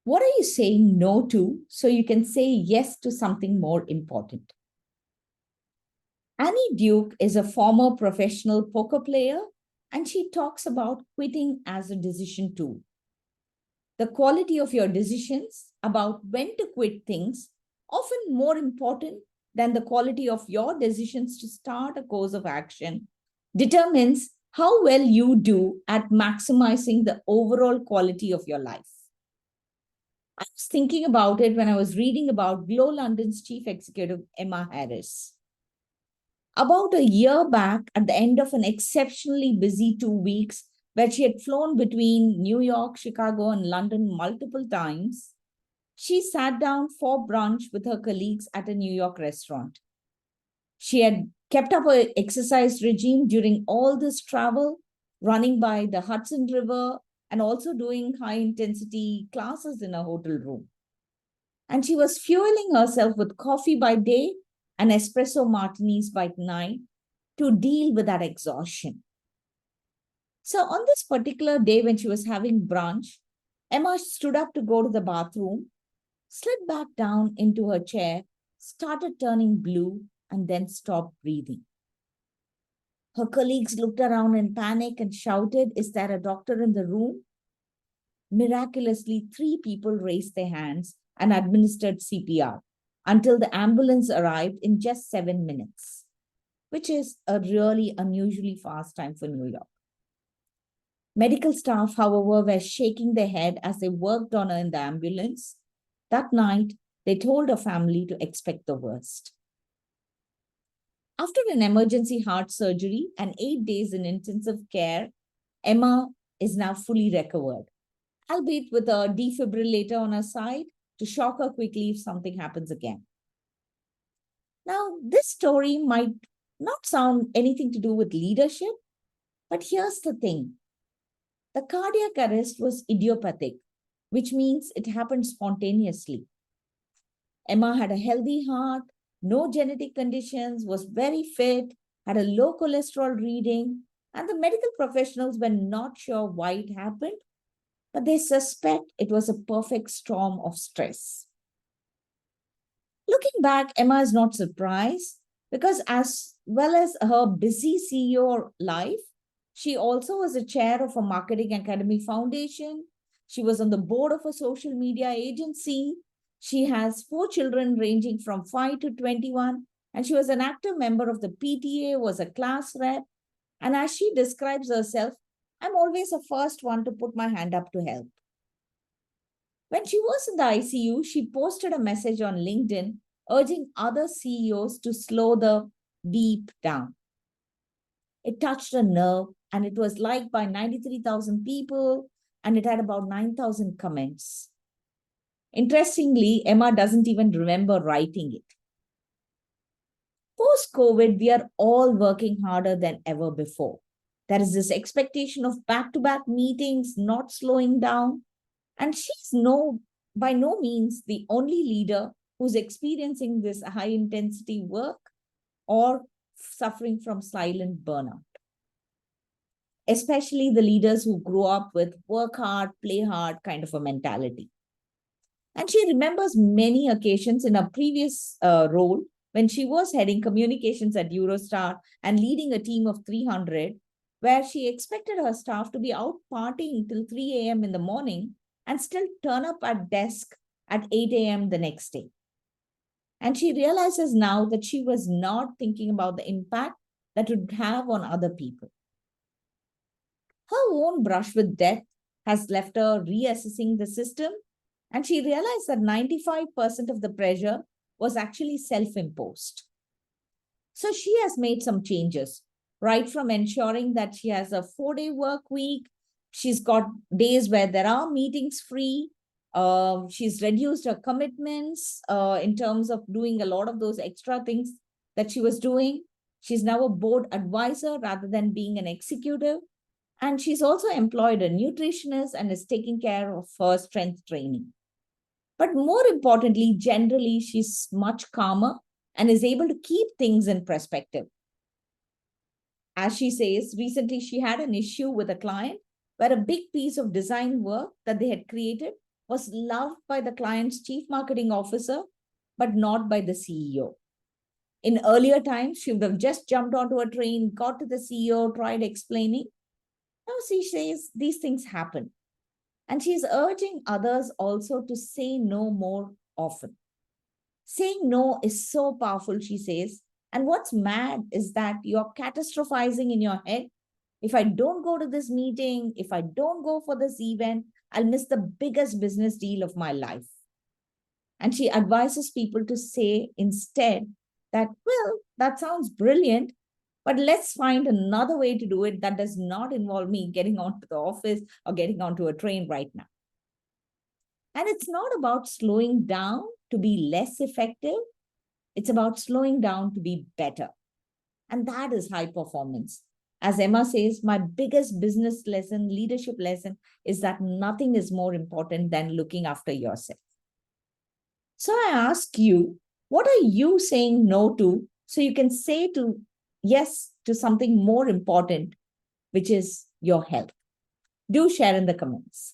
What are you saying no to so you can say yes to something more important? Annie Duke is a former professional poker player, and she talks about quitting as a decision tool. The quality of your decisions about when to quit things often more important than the quality of your decisions to start a course of action determines how well you do at maximizing the overall quality of your life. I was thinking about it when I was reading about Glow London's chief executive, Emma Harris. About a year back, at the end of an exceptionally busy 2 weeks, where she had flown between New York, Chicago, and London multiple times, she sat down for brunch with her colleagues at a New York restaurant. She had kept up her exercise regime during all this travel, running by the Hudson River and also doing high intensity classes in a hotel room. And she was fueling herself with coffee by day and espresso martinis by night to deal with that exhaustion. So, on this particular day when she was having brunch, Emma stood up to go to the bathroom, slid back down into her chair, started turning blue, and then stopped breathing. Her colleagues looked around in panic and shouted, "Is there a doctor in the room?" Miraculously, 3 people raised their hands and administered CPR until the ambulance arrived in just 7 minutes, which is a really unusually fast time for New York. Medical staff, however, were shaking their head as they worked on her in the ambulance. That night, they told her family to expect the worst. After an emergency heart surgery and 8 days in intensive care, Emma is now fully recovered, albeit with a defibrillator on her side to shock her quickly if something happens again. Now, this story might not sound anything to do with leadership, but here's the thing. The cardiac arrest was idiopathic, which means it happened spontaneously. Emma had a healthy heart, no genetic conditions, was very fit, had a low cholesterol reading, and the medical professionals were not sure why it happened, but they suspect it was a perfect storm of stress. Looking back, Emma is not surprised because, as well as her busy CEO life, she also was a chair of a marketing academy foundation. She was on the board of a social media agency. She has 4 children ranging from 5 to 21, and she was an active member of the PTA, was a class rep. And as she describes herself, I'm always the first one to put my hand up to help. When she was in the ICU, she posted a message on LinkedIn urging other CEOs to slow the beep down. It touched a nerve, and it was liked by 93,000 people, and it had about 9,000 comments. Interestingly, Emma doesn't even remember writing it. Post-COVID, we are all working harder than ever before. There is this expectation of back-to-back meetings, not slowing down. And she's by no means the only leader who's experiencing this high-intensity work or suffering from silent burnout. Especially the leaders who grew up with work hard, play hard kind of a mentality. And she remembers many occasions in her previous role when she was heading communications at Eurostar and leading a team of 300, where she expected her staff to be out partying till 3 a.m. in the morning and still turn up at desk at 8 a.m. the next day. And she realizes now that she was not thinking about the impact that it would have on other people. Her own brush with death has left her reassessing the system, and she realized that 95% of the pressure was actually self-imposed. So she has made some changes, right from ensuring that she has a 4-day work week. She's got days where there are meetings free. She's reduced her commitments in terms of doing a lot of those extra things that she was doing. She's now a board advisor rather than being an executive. And she's also employed a nutritionist and is taking care of her strength training. But more importantly, generally, she's much calmer and is able to keep things in perspective. As she says, recently she had an issue with a client where a big piece of design work that they had created was loved by the client's chief marketing officer, but not by the CEO. In earlier times, she would have just jumped onto a train, got to the CEO, tried explaining. Now she says these things happen. And she's urging others also to say no more often. Saying no is so powerful, she says. And what's mad is that you're catastrophizing in your head. If I don't go to this meeting, if I don't go for this event, I'll miss the biggest business deal of my life. And she advises people to say instead that, well, that sounds brilliant, but let's find another way to do it that does not involve me getting onto the office or getting onto a train right now. And it's not about slowing down to be less effective. It's about slowing down to be better. And that is high performance. As Emma says, my biggest business lesson, leadership lesson is that nothing is more important than looking after yourself. So I ask you, what are you saying no to so you can say to yes to something more important, which is your health? Do share in the comments.